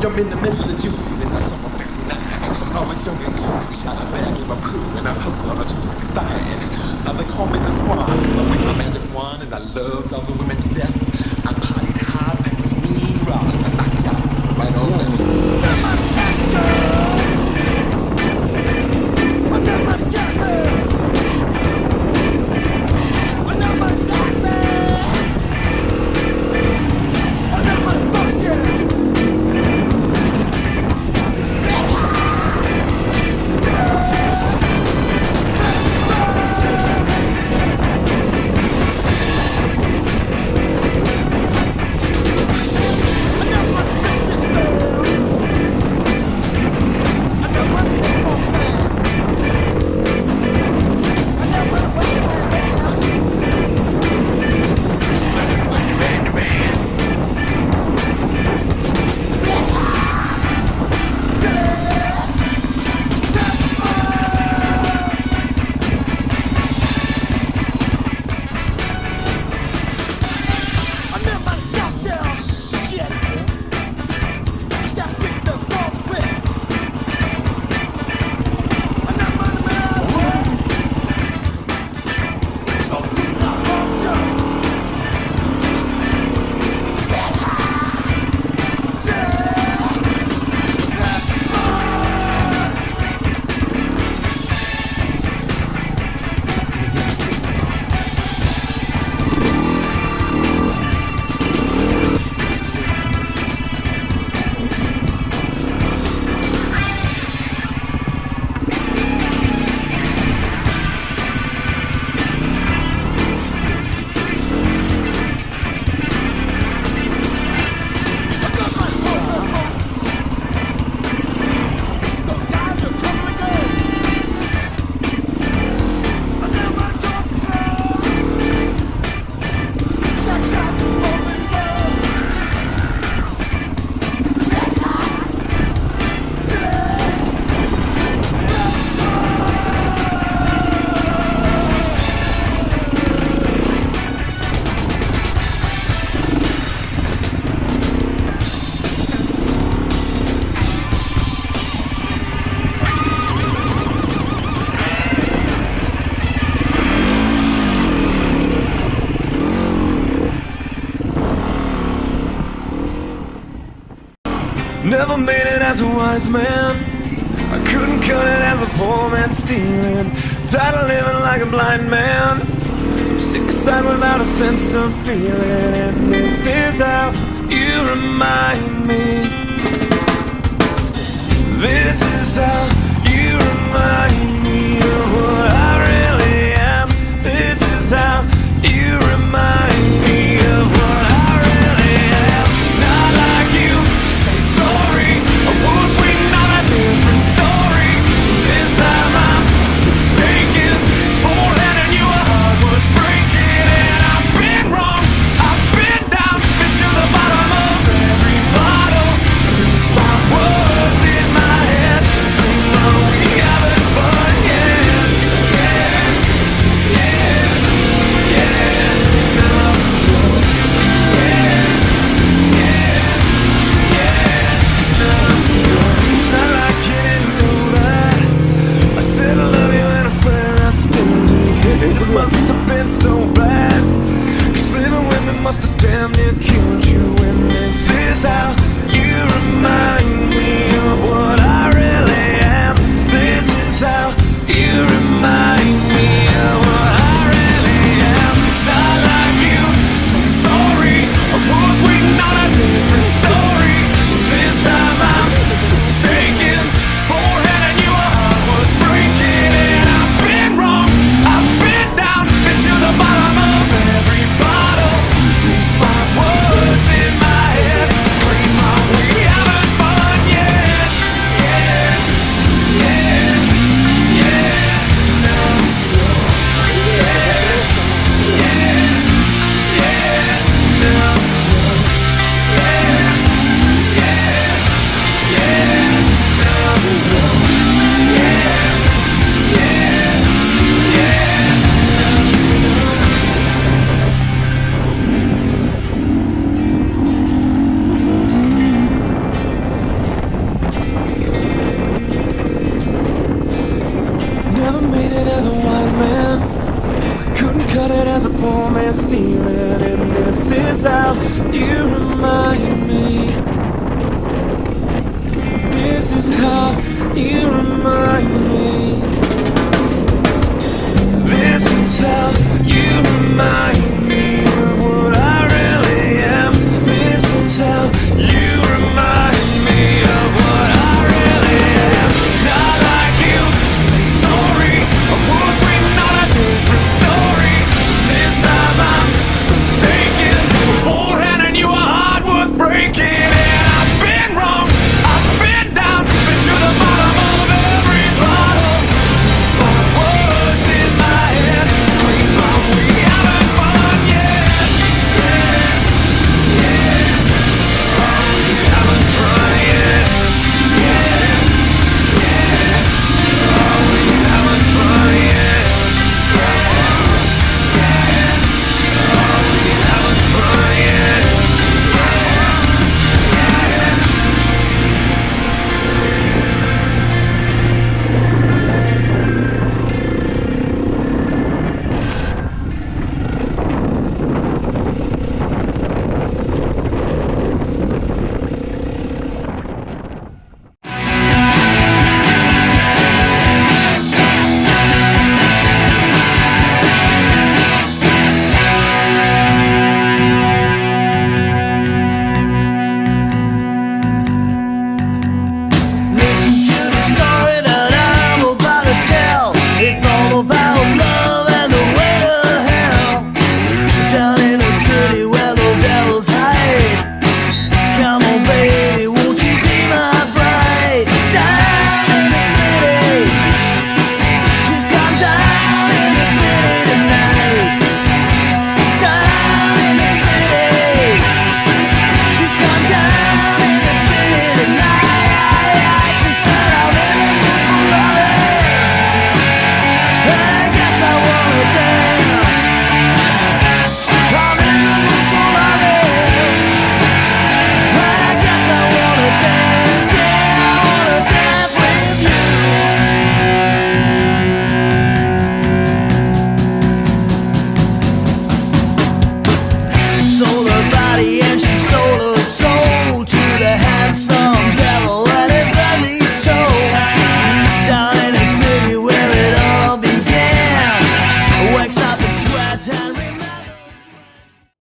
I'm in the middle of June in the summer of '59. I was young and cool, we shot a bag in my crew, and I hustled on the chips like a thing. Now they call me the Swan, cause I waved my magic wand, and I loved all the women to death. I partied hard, packed a mean rod, and I knocked you out right on left. Never made it as a wise man. I couldn't cut it as a poor man stealing. Tired of living like a blind man. I'm sick aside without a sense of feeling. And this is how you remind me